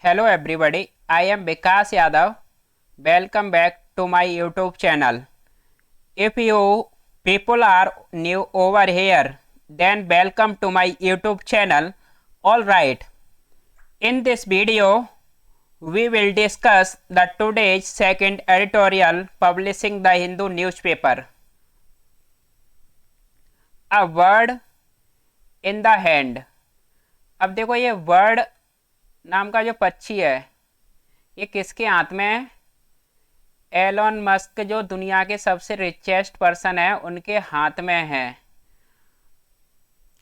Hello everybody, I am Vikas Yadav. Welcome back to my YouTube channel. If you people are new over here, then welcome to my YouTube channel. Alright, in this video, we will discuss the today's second editorial publishing the Hindu newspaper. A word in the hand. अब देखो ये word नाम का जो पक्षी है ये किसके हाथ में है? एलोन मस्क जो दुनिया के सबसे रिचेस्ट पर्सन है उनके हाथ में है।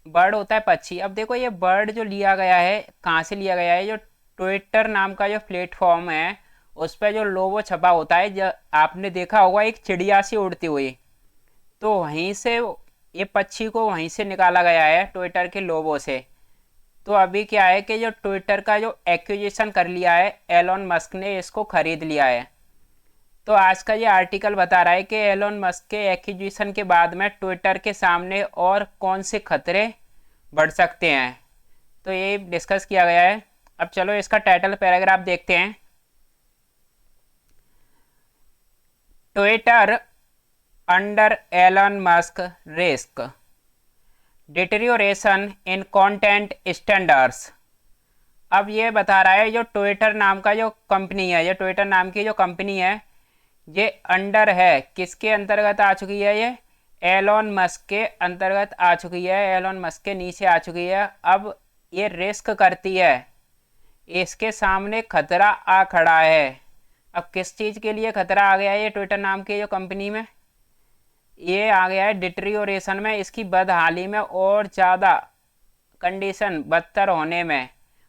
बर्ड होता है पक्षी। अब देखो ये बर्ड जो लिया गया है कहाँ से लिया गया है? जो ट्विटर नाम का जो प्लेटफॉर्म है उस पर जो लोगो छपा होता है, जो आपने देखा होगा एक चिड़िया सी उड़ती हुई, तो वहीं से ये पक्षी को वहीं से निकाला गया है, ट्विटर के लोगो से। तो अभी क्या है कि जो ट्विटर का जो एक्विजिशन कर लिया है एलोन मस्क ने, इसको खरीद लिया है। तो आज का ये आर्टिकल बता रहा है कि एलोन मस्क के एक्विजिशन के बाद में ट्विटर के सामने और कौन से खतरे बढ़ सकते हैं, तो ये डिस्कस किया गया है। अब चलो इसका टाइटल पैराग्राफ देखते हैं। Twitter under Elon Musk risk, deterioration in content standards. अब ये बता रहा है जो ट्विटर नाम का जो कंपनी है, ये ट्विटर नाम की जो कंपनी है ये अंडर है, किसके अंतर्गत आ चुकी है? ये एलोन मस्क के अंतर्गत आ चुकी है, एलोन मस्क के नीचे आ चुकी है। अब ये रिस्क करती है, इसके सामने खतरा आ खड़ा है। अब किस चीज़ के लिए खतरा आ गया है ये ट्विटर नाम की जो कंपनी में? ये आ गया है डिटेरियोरेशन में, इसकी बदहाली में और ज़्यादा कंडीशन बदतर होने में।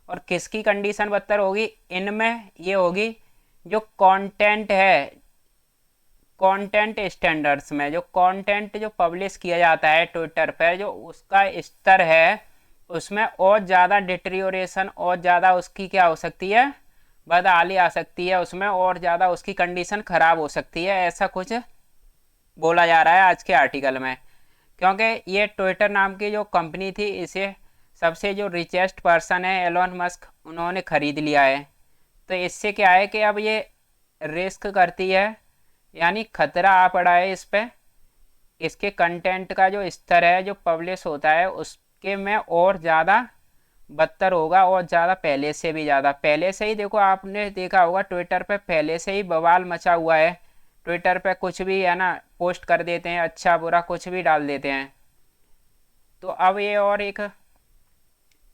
और किसकी कंडीशन बदतर होगी? इनमें ये होगी जो कंटेंट है, कंटेंट स्टैंडर्ड्स में। जो कंटेंट जो पब्लिश किया जाता है ट्विटर पर, जो उसका स्तर है उसमें और ज़्यादा डिटेरियोरेशन और ज़्यादा उसकी क्या हो सकती है? बदहाली आ सकती है उसमें, और ज़्यादा उसकी कंडीशन ख़राब हो सकती है, ऐसा कुछ बोला जा रहा है आज के आर्टिकल में। क्योंकि ये ट्विटर नाम की जो कंपनी थी, इसे सबसे जो रिचेस्ट पर्सन है एलोन मस्क, उन्होंने ख़रीद लिया है। तो इससे क्या है कि अब ये रिस्क करती है, यानी खतरा आ पड़ा है इस पे। इसके कंटेंट का जो स्तर है जो पब्लिश होता है उसके में और ज़्यादा बदतर होगा, और ज़्यादा पहले से भी ज़्यादा। पहले से ही देखो, आपने देखा होगा ट्विटर पे पहले से ही बवाल मचा हुआ है। ट्विटर पे कुछ भी है ना पोस्ट कर देते हैं, अच्छा बुरा कुछ भी डाल देते हैं। तो अब ये और एक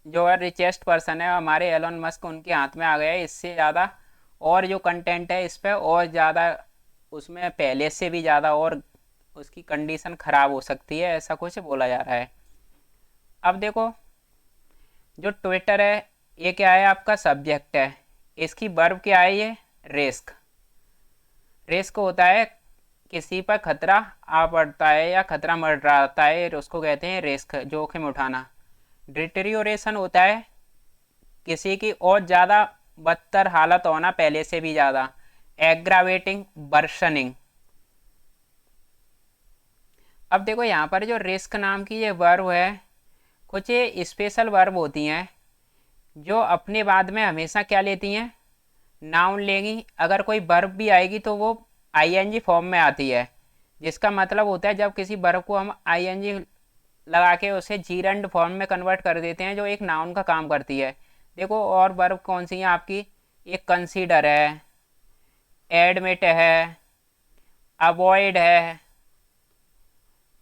जो है रिचेस्ट पर्सन है हमारे एलोन मस्क, उनके हाथ में आ गया है। इससे ज़्यादा और जो कंटेंट है इस पर और ज़्यादा, उसमें पहले से भी ज़्यादा और उसकी कंडीशन ख़राब हो सकती है, ऐसा कुछ बोला जा रहा है। अब देखो जो ट्विटर है ये क्या है? आपका सब्जेक्ट है, इसकी वर्ब क्या है? ये रिस्क। रिस्क होता है किसी पर खतरा आ पड़ता है या खतरा मंडराता है, उसको कहते हैं रिस्क, जोखिम उठाना। डिटेरियोरेशन होता है किसी की और ज़्यादा बदतर हालत होना, पहले से भी ज़्यादा। Aggravating, worsening. अब देखो यहाँ पर जो रिस्क नाम की ये वर्ब है, कुछ ये स्पेशल वर्ब होती हैं जो अपने बाद में हमेशा क्या लेती हैं? नाउन लेंगी। अगर कोई वर्ब भी आएगी तो वो आईएनजी फॉर्म में आती है, जिसका मतलब होता है जब किसी वर्ब को हम आईएनजी लगा के उसे जीरंड फॉर्म में कन्वर्ट कर देते हैं, जो एक नाउन का काम करती है। देखो और वर्ब कौन सी हैं आपकी? एक कंसीडर है, एडमिट है, अवॉइड है।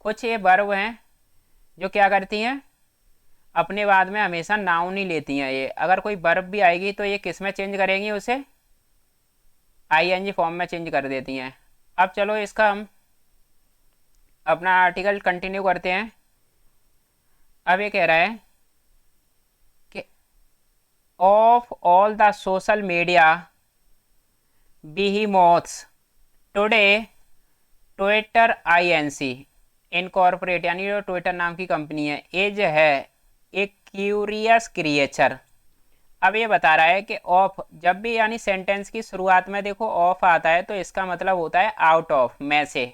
कुछ ये वर्ब हैं जो क्या करती हैं? अपने बाद में हमेशा नाउन ही लेती हैं। ये अगर कोई वर्ब भी आएगी तो ये किस में चेंज करेंगी? उसे आईएनजी फॉर्म में चेंज कर देती हैं। अब चलो इसका हम अपना आर्टिकल कंटिन्यू करते हैं। अब ये कह रहा है कि of all the social media behemoths today Twitter INC incorporate, यानी जो ट्विटर नाम की कंपनी है, एज है एक क्यूरियस क्रिएचर। अब ये बता रहा है कि ऑफ जब भी, यानी सेंटेंस की शुरुआत में देखो ऑफ आता है तो इसका मतलब होता है आउट ऑफ, में से।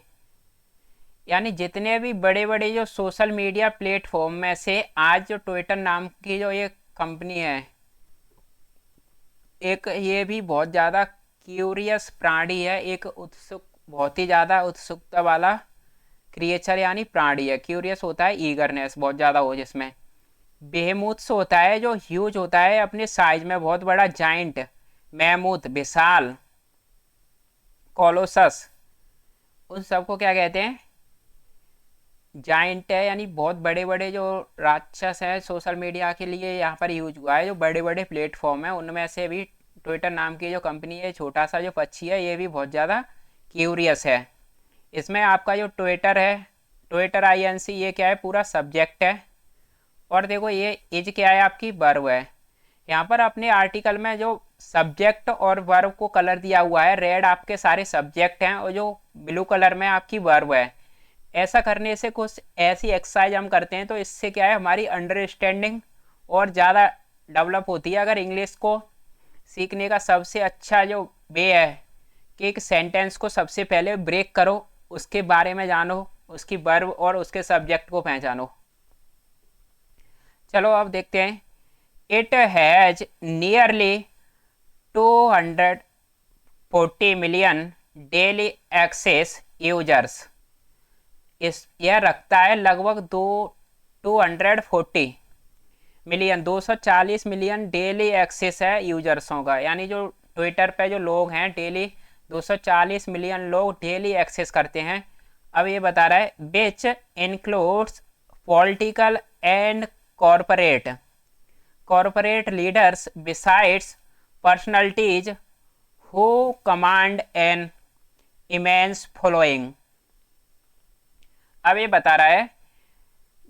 यानी जितने भी बड़े बड़े जो सोशल मीडिया प्लेटफॉर्म में से आज जो ट्विटर नाम की जो ये कंपनी है एक ये भी बहुत ज़्यादा क्यूरियस प्राणी है, एक उत्सुक, बहुत ही ज़्यादा उत्सुकता वाला क्रिएचर यानी प्राणी है। क्यूरियस होता है ईगरनेस बहुत ज़्यादा हो जिसमें। बेहेमूथ्स होता है जो ह्यूज होता है अपने साइज में, बहुत बड़ा, जाइंट, मैमूथ विशाल, कोलोसस, उन सबको क्या कहते हैं, जाइंट है, यानी बहुत बड़े बड़े जो राक्षस हैं। सोशल मीडिया के लिए यहाँ पर यूज हुआ है, जो बड़े बड़े प्लेटफॉर्म है उनमें से भी ट्विटर नाम की जो कंपनी है, छोटा सा जो पक्षी है, ये भी बहुत ज़्यादा क्यूरियस है। इसमें आपका जो ट्विटर है, ट्विटर INC, ये क्या है, पूरा सब्जेक्ट है। और देखो ये इज क्या है, आपकी वर्ब है। यहाँ पर अपने आर्टिकल में जो सब्जेक्ट और वर्ब को कलर दिया हुआ है, रेड आपके सारे सब्जेक्ट हैं और जो ब्लू कलर में आपकी वर्ब है। ऐसा करने से कुछ ऐसी एक्सरसाइज हम करते हैं तो इससे क्या है, हमारी अंडरस्टैंडिंग और ज़्यादा डेवलप होती है। अगर इंग्लिश को सीखने का सबसे अच्छा जो वे है कि एक सेंटेंस को सबसे पहले ब्रेक करो, उसके बारे में जानो, उसकी वर्ब और उसके सब्जेक्ट को पहचानो। चलो अब देखते हैं। It has nearly 240 million daily access users. इस यह रखता है लगभग 240 मिलियन, 240 मिलियन डेली एक्सेस है यूजर्सों का, यानी जो ट्विटर पे जो लोग हैं डेली 240 मिलियन लोग डेली एक्सेस करते हैं। अब ये बता रहा है which includes political and corporate leaders besides personalities who command an immense following. अब ये बता रहा है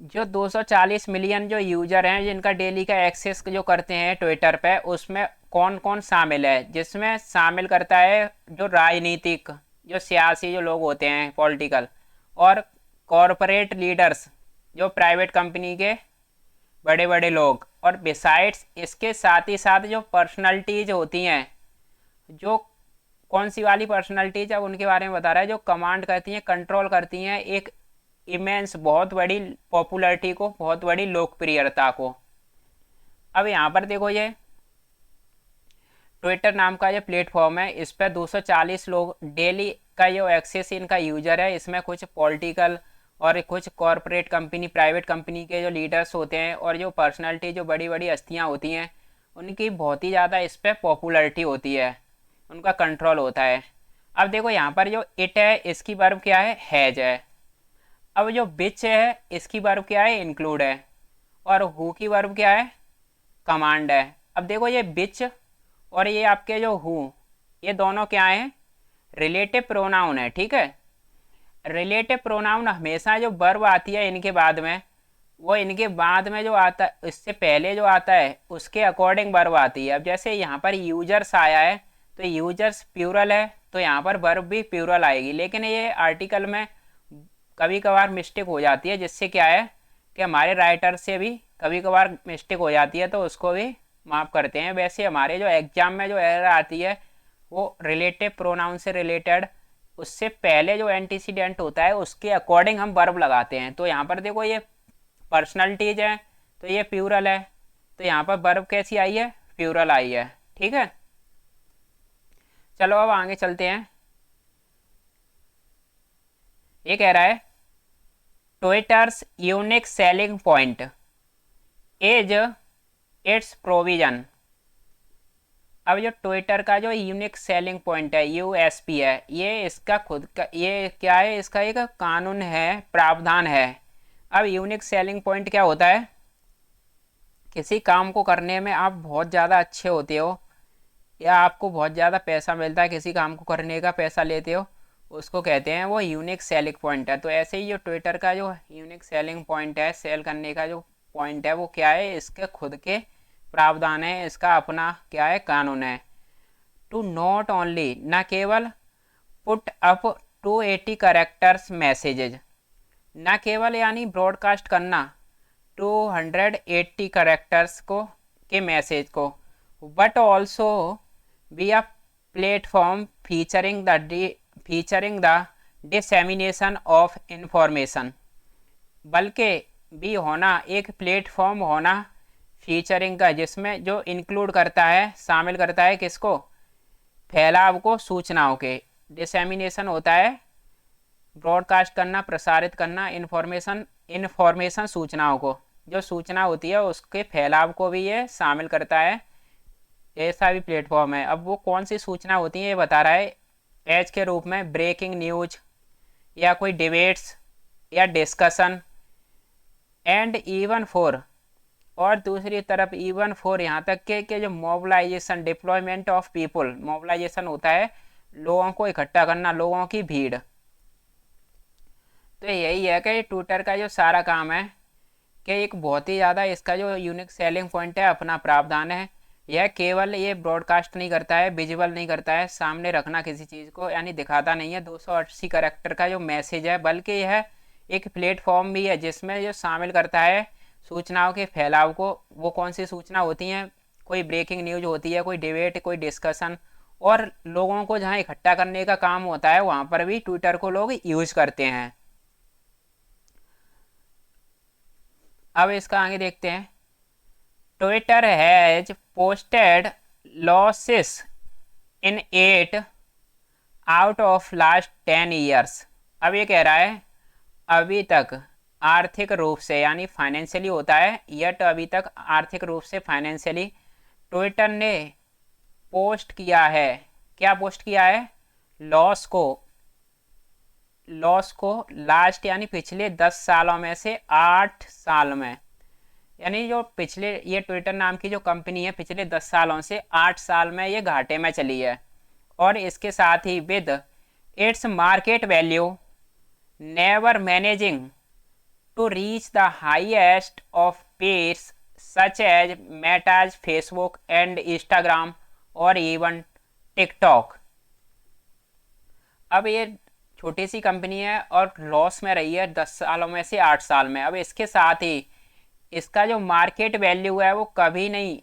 जो 240 मिलियन जो यूजर हैं जिनका डेली का एक्सेस जो करते हैं ट्विटर पे, उसमें कौन कौन शामिल है, जिसमें शामिल करता है जो राजनीतिक, जो सियासी जो लोग होते हैं, पॉलिटिकल, और कॉरपोरेट लीडर्स, जो प्राइवेट कंपनी के बड़े बड़े लोग, और बिसाइड्स इसके साथ ही साथ जो पर्सनैलिटीज होती हैं, जो कौन सी वाली पर्सनैलिटीज, अब उनके बारे में बता रहा है, जो कमांड करती हैं, कंट्रोल करती हैं एक इमेंस, बहुत बड़ी पॉपुलैरिटी को, बहुत बड़ी लोकप्रियता को। अब यहाँ पर देखो ये ट्विटर नाम का ये प्लेटफॉर्म है, इस पर 240 लोग डेली का जो एक्सेस इनका यूजर है। इसमें कुछ पॉलिटिकल और कुछ कॉरपोरेट कंपनी, प्राइवेट कंपनी के जो लीडर्स होते हैं और जो पर्सनालिटी, जो बड़ी बड़ी हस्तियाँ होती हैं, उनकी बहुत ही ज़्यादा इस पर पॉपुलैरिटी होती है, उनका कंट्रोल होता है। अब देखो यहाँ पर जो इट है, इसकी वर्ब क्या है, हैज है। अब जो बिच है, इसकी वर्ब क्या है, इंक्लूड है। और हु की वर्ब क्या है, कमांड है। अब देखो ये बिच और ये आपके जो हु, ये दोनों क्या हैं, रिलेटिव प्रोनाउन है, ठीक है। रिलेटिव प्रोनाउन हमेशा जो वर्ब आती है इनके बाद में, वो इनके बाद में जो आता है, इससे पहले जो आता है उसके अकॉर्डिंग वर्ब आती है। अब जैसे यहाँ पर यूजर्स आया है तो यूजर्स प्यूरल है, तो यहाँ पर वर्ब भी प्यूरल आएगी। लेकिन ये आर्टिकल में कभी कभार मिस्टेक हो जाती है, जिससे क्या है कि हमारे राइटर से भी कभी कभार मिस्टेक हो जाती है, तो उसको भी माफ़ करते हैं। वैसे हमारे जो एग्जाम में जो एरर आती है वो रिलेटिव प्रोनाउन से रिलेटेड, उससे पहले जो एंटीसीडेंट होता है उसके अकॉर्डिंग हम वर्ब लगाते हैं। तो यहाँ पर देखो ये पर्सनैलिटीज है तो ये प्यूरल है, तो यहाँ पर वर्ब कैसी आई है, प्यूरल आई है, ठीक है। चलो अब आगे चलते हैं। ये कह रहा है Twitter's unique selling point is its provision. अब जो ट्विटर का जो यूनिक सेलिंग पॉइंट है, USP है, ये इसका खुद का, ये क्या है, इसका एक कानून है, प्रावधान है। अब यूनिक सेलिंग पॉइंट क्या होता है, किसी काम को करने में आप बहुत ज़्यादा अच्छे होते हो या आपको बहुत ज़्यादा पैसा मिलता है, किसी काम को करने का पैसा लेते हो, उसको कहते हैं वो यूनिक सेलिंग पॉइंट है। तो ऐसे ही जो ट्विटर का जो यूनिक सेलिंग पॉइंट है, सेल करने का जो पॉइंट है, वो क्या है, इसके खुद के प्रावधान है, इसका अपना क्या है, कानून है। टू नॉट ओनली, न केवल पुट अप 280 करेक्टर्स मैसेजेज, न केवल यानी ब्रॉडकास्ट करना 280 करेक्टर्स को के मैसेज को, but also be a platform featuring the dissemination of information, बल्कि भी होना, एक प्लेटफॉर्म होना फीचरिंग का, जिसमें जो इंक्लूड करता है, शामिल करता है किसको, फैलाव को, सूचनाओं के। डिसएमिनेशन होता है ब्रॉडकास्ट करना, प्रसारित करना, इन्फॉर्मेशन सूचनाओं को, जो सूचना होती है उसके फैलाव को भी ये शामिल करता है। ऐसा भी प्लेटफॉर्म है। अब वो कौन सी सूचना होती है ये बता रहा है। एज के रूप में ब्रेकिंग न्यूज, या कोई डिबेट्स, या डिस्कशन, एंड इवन फोर, और दूसरी तरफ इवन फोर यहाँ तक के जो mobilization, deployment of people, mobilization होता है लोगों को इकट्ठा करना, लोगों की भीड़। तो यही है कि ट्विटर का जो सारा काम है कि एक बहुत ही ज़्यादा इसका जो यूनिक सेलिंग पॉइंट है, अपना प्रावधान है। यह केवल ये ब्रॉडकास्ट नहीं करता है, विजुअल नहीं करता है, सामने रखना किसी चीज़ को, यानी दिखाता नहीं है 280 कैरेक्टर का जो मैसेज है, बल्कि यह एक प्लेटफॉर्म भी है जिसमें जो शामिल करता है सूचनाओं के फैलाव को। वो कौन सी सूचना होती हैं, कोई ब्रेकिंग न्यूज होती है, कोई डिबेट, कोई डिस्कशन, और लोगों को जहाँ इकट्ठा करने का काम होता है वहाँ पर भी ट्विटर को लोग यूज करते हैं। अब इसका आगे देखते हैं। Twitter has posted losses in 8 out of last 10 years. अब ये कह रहा है अभी तक आर्थिक रूप से, यानी फाइनेंशियली होता है, यट अभी तक आर्थिक रूप से, फाइनेंशियली ट्विटर ने पोस्ट किया है। क्या पोस्ट किया है? लॉस को लास्ट, यानी पिछले 10 सालों में से 8 साल में, यानी जो पिछले, ये ट्विटर नाम की जो कंपनी है पिछले 10 सालों से 8 साल में ये घाटे में चली है। और इसके साथ ही with its market value never managing to reach the highest of peers such as Metas, Facebook and Instagram और इवन टिकटॉक। अब ये छोटी सी कंपनी है और लॉस में रही है 10 सालों में से 8 साल में। अब इसके साथ ही इसका जो मार्केट वैल्यू है वो कभी नहीं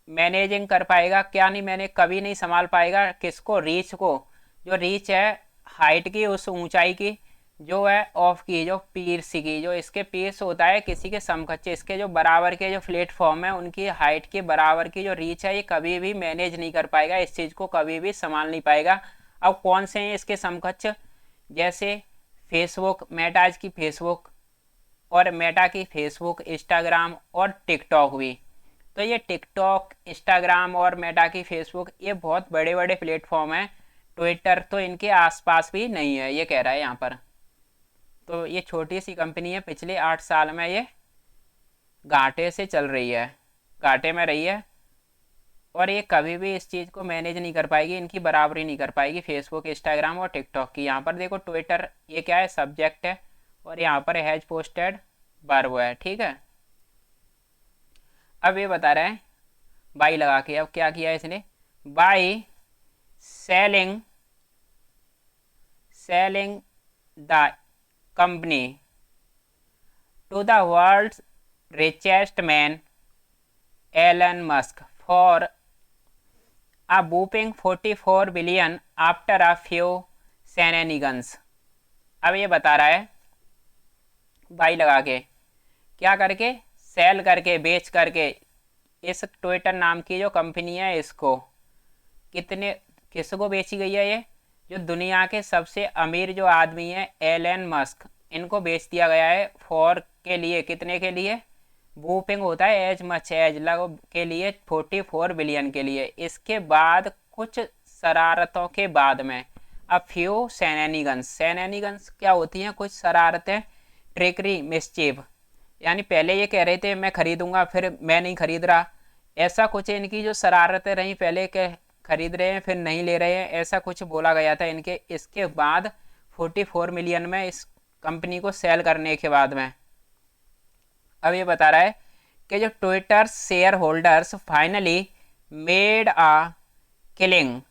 मैनेजिंग कर पाएगा। क्या नहीं, मैंने कभी नहीं संभाल पाएगा किसको, रीच को। जो रीच है हाइट की, उस ऊंचाई की, जो है ऑफ की, जो पीर्स की, जो इसके पीर्स होता है किसी के समकक्ष, इसके जो बराबर के जो प्लेटफॉर्म है उनकी हाइट के बराबर की जो रीच है, ये कभी भी मैनेज नहीं कर पाएगा, इस चीज़ को कभी भी संभाल नहीं पाएगा। अब कौन से हैं इसके समकक्ष? जैसे फेसबुक, मेटाज की फेसबुक, और मेटा की फेसबुक, इंस्टाग्राम और टिकटॉक भी। तो ये टिकटॉक, इंस्टाग्राम और मेटा की फेसबुक, ये बहुत बड़े बड़े प्लेटफॉर्म हैं। ट्विटर तो इनके आसपास भी नहीं है, ये कह रहा है यहाँ पर। तो ये छोटी सी कंपनी है, पिछले 8 साल में ये घाटे से चल रही है, घाटे में रही है, और ये कभी भी इस चीज़ को मैनेज नहीं कर पाएगी, इनकी बराबरी नहीं कर पाएगी फेसबुक, इंस्टाग्राम और टिकटॉक की। यहाँ पर देखो ट्विटर, ये क्या है, सब्जेक्ट है, और यहाँ पर हैज पोस्टेड वर्ब है, ठीक है। अब ये बता रहे हैं बाई लगा के, अब क्या किया इसने, by selling the company to the world's richest man Elon Musk for a whopping 44 billion after a few shenanigans। अब ये बता रहा है बाई लगा के, क्या करके, सेल करके, बेच करके, इस ट्विटर नाम की जो कंपनी है इसको कितने, किसको बेची गई है? ये जो दुनिया के सबसे अमीर जो आदमी है एलन मस्क, इनको बेच दिया गया है। फॉर के लिए, कितने के लिए? वूपिंग होता है एज मच एज, लग के लिए 44 बिलियन के लिए। इसके बाद कुछ शरारतों के बाद में अ फ्यू सैनेनिगन्स क्या होती हैं? कुछ शरारतें, ट्रिकरी, मिसचीव, यानी पहले ये कह रहे थे मैं खरीदूंगा, फिर मैं नहीं खरीद रहा, ऐसा कुछ इनकी जो शरारतें रहीं, पहले के खरीद रहे हैं फिर नहीं ले रहे हैं, ऐसा कुछ बोला गया था इनके। इसके बाद 44 मिलियन में इस कंपनी को सेल करने के बाद में अब ये बता रहा है कि जो Twitter shareholders finally made a killing.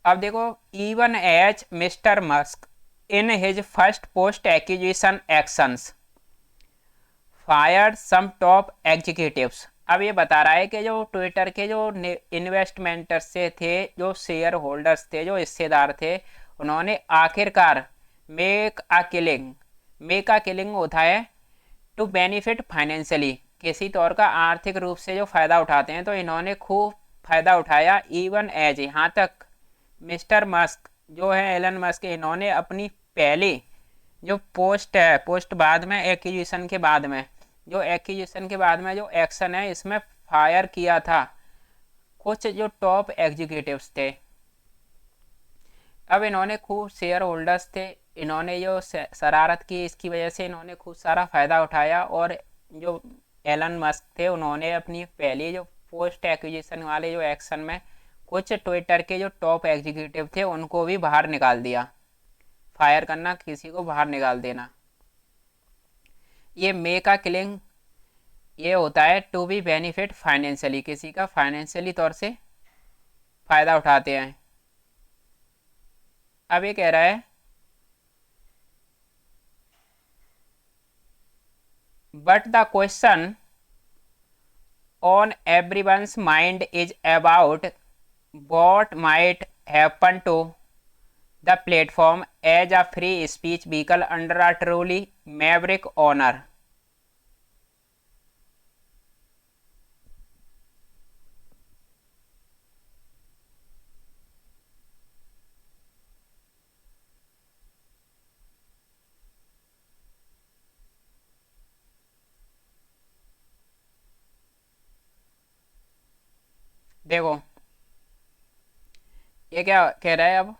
अब देखो, even as mister Musk in his first post acquisition actions fired some top executives. अब ये बता रहा है कि जो ट्विटर के जो इन्वेस्टमेंटर्स से थे, जो शेयर होल्डर्स थे, जो हिस्सेदार थे, उन्होंने आखिरकार मेक अ किलिंग होता है टू बेनिफिट फाइनेंशियली, किसी तौर का आर्थिक रूप से जो फ़ायदा उठाते हैं, तो इन्होंने खूब फ़ायदा उठाया। इवन एज, यहाँ तक मिस्टर मस्क जो है, एलन मस्क, इन्होंने अपनी पहली जो पोस्ट है, पोस्ट बाद में एक्विजिशन के बाद में, जो एक्विजिशन के बाद में जो एक्शन है, इसमें फायर किया था कुछ जो टॉप एग्जीक्यूटिव्स थे। अब इन्होंने खूब शेयर होल्डर्स थे, इन्होंने जो शरारत की, इसकी वजह से इन्होंने खूब सारा फ़ायदा उठाया। और जो एलन मस्क थे, उन्होंने अपनी पहली जो पोस्ट एक्विजिशन वाले जो एक्शन में कुछ ट्विटर के जो टॉप एग्जीक्यूटिव थे उनको भी बाहर निकाल दिया। फायर करना, किसी को बाहर निकाल देना, ये मे का किलिंग ये होता है टू बी बेनिफिट फाइनेंशियली, किसी का फाइनेंशियली तौर से फ़ायदा उठाते हैं। अब ये कह रहा है, but the question on everyone's mind is about what might happen to the platform as a free speech vehicle under a truly maverick owner। देखो ये क्या कह रहा है अब,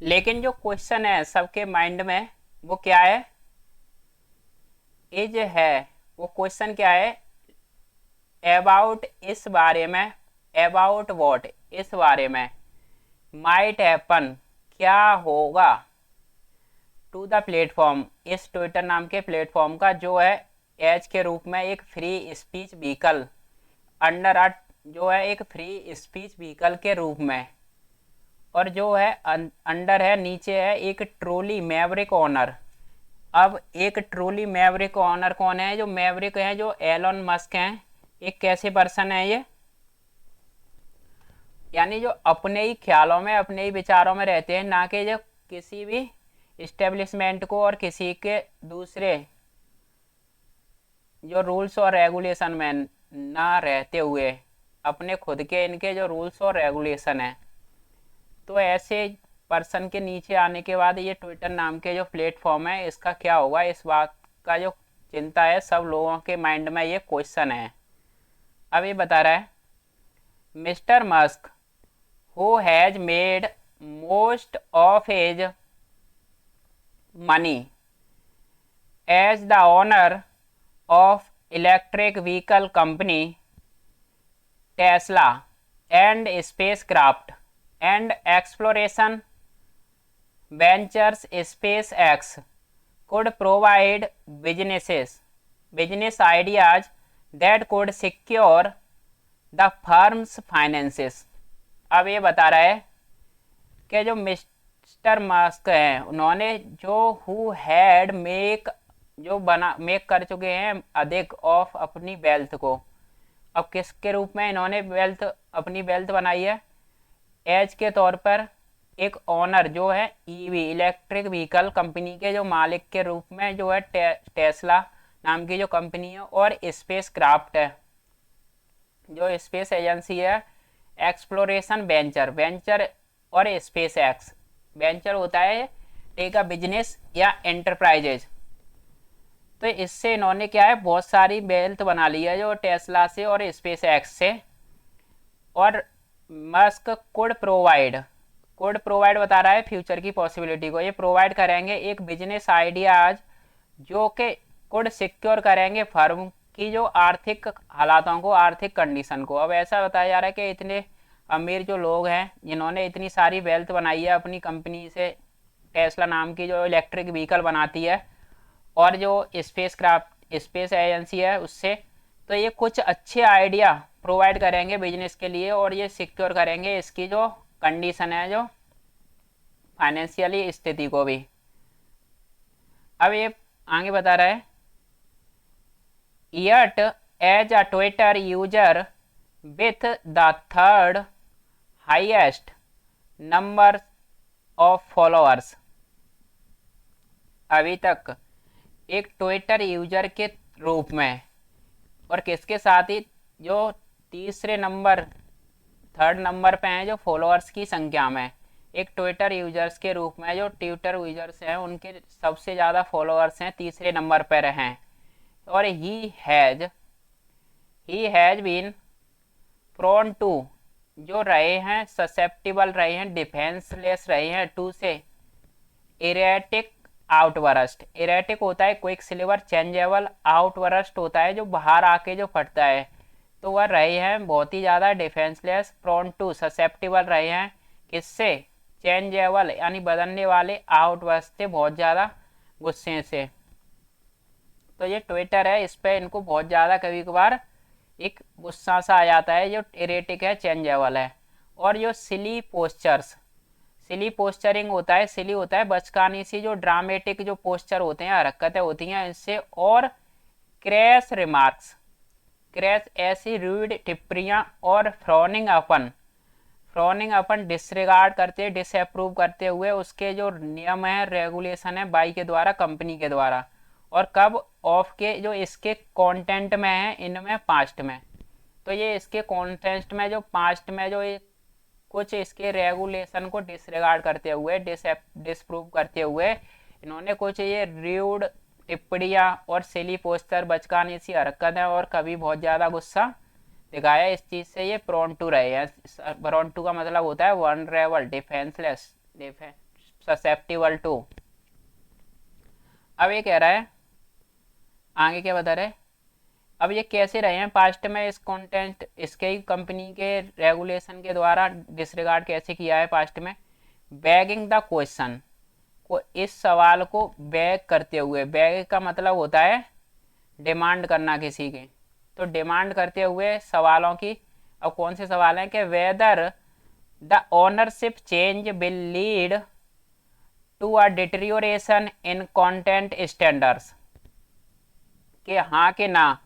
लेकिन जो क्वेश्चन है सबके माइंड में वो क्या है, इज है, वो क्वेश्चन क्या है, अबाउट, इस बारे में, अबाउट वॉट, इस बारे में, माइट हैपन, क्या होगा, टू द प्लेटफॉर्म, इस ट्विटर नाम के प्लेटफॉर्म का, जो है एज के रूप में एक free speech vehicle, under a, जो है एक फ्री स्पीच व्हीकल के रूप में, और जो है अंडर है, नीचे है एक ट्रोली मैवरिक ऑनर। अब एक ट्रोली मैवरिक ऑनर कौन है, जो मैवरिक है जो एलन मस्क हैं, एक कैसे पर्सन है ये, यानी जो अपने ही ख्यालों में, अपने ही विचारों में रहते हैं, ना कि जो किसी भी इस्टेब्लिशमेंट को और किसी के दूसरे जो रूल्स और रेगुलेशन में ना रहते हुए, अपने खुद के इनके जो रूल्स और रेगुलेशन हैं। तो ऐसे पर्सन के नीचे आने के बाद ये ट्विटर नाम के जो प्लेटफॉर्म है, इसका क्या होगा, इस बात का जो चिंता है सब लोगों के माइंड में, ये क्वेश्चन है। अब ये बता रहा है, mister Musk who has made most of his money as the owner of electric vehicle company Tesla and spacecraft and exploration ventures SpaceX could provide business ideas that could secure the firm's finances। अब ये बता रहा है कि जो mister Musk हैं, उन्होंने जो हु हैड मेक कर चुके हैं अधिक ऑफ अपनी वेल्थ को, अब किसके रूप में इन्होंने अपनी वेल्थ बनाई है, एज के तौर पर एक ऑनर जो है ईवी इलेक्ट्रिक व्हीकल कंपनी के जो मालिक के रूप में, जो है टेस्ला नाम की जो कंपनी है, और स्पेस क्राफ्ट है जो स्पेस एजेंसी है, एक्सप्लोरेशन वेंचर और स्पेस एक्स। वेंचर होता है टेक अ बिजनेस या एंटरप्राइजेज। तो इससे इन्होंने क्या है बहुत सारी वेल्थ बना ली है जो टेस्ला से और स्पेस एक्स से। और मस्क कोड प्रोवाइड बता रहा है फ्यूचर की पॉसिबिलिटी को। ये प्रोवाइड करेंगे एक बिजनेस आइडियाज जो कि कोड सिक्योर करेंगे फर्म की जो आर्थिक हालातों को, आर्थिक कंडीशन को। अब ऐसा बताया जा रहा है कि इतने अमीर जो लोग हैं जिन्होंने इतनी सारी वेल्थ बनाई है अपनी कंपनी से, टेस्ला नाम की जो इलेक्ट्रिक व्हीकल बनाती है और जो स्पेस एजेंसी है उससे, तो ये कुछ अच्छे आइडिया प्रोवाइड करेंगे बिजनेस के लिए और ये सिक्योर करेंगे इसकी जो कंडीशन है, जो फाइनेंशियली स्थिति को भी। अब ये आगे बता रहा है, yet as a Twitter user with the third highest number of followers, अभी तक एक ट्विटर यूजर के रूप में और किसके साथ ही जो तीसरे नंबर, थर्ड नंबर पे हैं जो फॉलोअर्स की संख्या में, एक ट्विटर यूजर्स के रूप में जो ट्विटर यूजर्स हैं उनके सबसे ज़्यादा फॉलोअर्स हैं, तीसरे नंबर पर हैं। और he has been prone to, जो रहे हैं ससेप्टिबल रहे हैं, डिफेंसलेस रहे हैं, टू से इरेटिक आउटबर्स्ट। इरेटिक होता है क्विक सिल्वर चेंजेबल, आउटबर्स्ट होता है जो बाहर आके जो फटता है। तो वह रहे हैं बहुत ही ज़्यादा डिफेंसलेस, प्रोन टू ससेप्टिबल रहे हैं किससे, चेंजेबल यानी बदलने वाले, आउटबर्स्ट से बहुत ज़्यादा गुस्से से। तो ये ट्विटर है, इस पर इनको बहुत ज़्यादा कभी कभार एक गुस्सा सा आ जाता है, जो इरेटिक है, चेंजेबल है। और जो सिली पोस्चरिंग होता है, सिली होता है बचकानी सी, जो ड्रामेटिक जो पोस्चर होते हैं, हरकतें होती हैं इससे। और क्रैश रिमार्क्स, क्रैश ऐसी रूड टिप्पणियाँ, और फ्रॉनिंग अपन डिसरिगार्ड करते, डिसअप्रूव करते हुए उसके जो नियम है, रेगुलेशन है बाई के द्वारा, कंपनी के द्वारा। और कब, ऑफ के जो इसके कंटेंट में है, इनमें पास्ट में। तो ये इसके कंटेंट में जो पास्ट में जो कुछ इसके रेगुलेशन को डिसरिगार्ड करते हुए, डिसप्रूव करते हुए, इन्होंने कुछ ये र्यूड टिप्पणियाँ और सिली पोस्टर, बचकानी सी हरकतें और कभी बहुत ज़्यादा गुस्सा दिखाया। इस चीज़ से ये प्रोन टू रहे हैं। प्रोन टू का मतलब होता है वनरेबल, डिफेंसलेस, ससेप्टिबल टू। अब ये कह रहा है, आगे क्या बता रहे हैं, अब ये कैसे रहे हैं पास्ट में, इस कंटेंट इसके ही कंपनी के रेगुलेशन के द्वारा डिसरिगार्ड कैसे किया है पास्ट में। बैगिंग द क्वेश्चन को, इस सवाल को बैग करते हुए, बैग का मतलब होता है डिमांड करना किसी की, तो डिमांड करते हुए सवालों की। अब कौन से सवाल हैं कि whether the ownership change will lead to a deterioration in content standards, कि हाँ कि ना,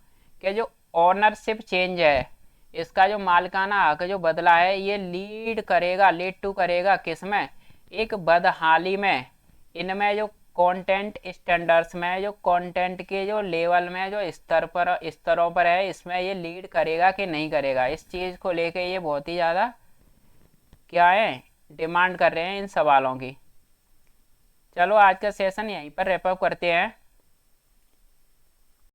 कि जो ओनरशिप चेंज है, इसका जो मालिकाना हक जो बदला है, ये लीड टू करेगा किसमें, एक बदहाली में, इनमें जो कंटेंट स्टैंडर्ड्स में, जो कंटेंट के जो लेवल में, जो स्तरों पर है, इसमें ये लीड करेगा कि नहीं करेगा। इस चीज़ को लेके ये बहुत ही ज़्यादा क्या है, डिमांड कर रहे हैं इन सवालों की। चलो आज का सेशन यहीं पर रैप अप करते हैं।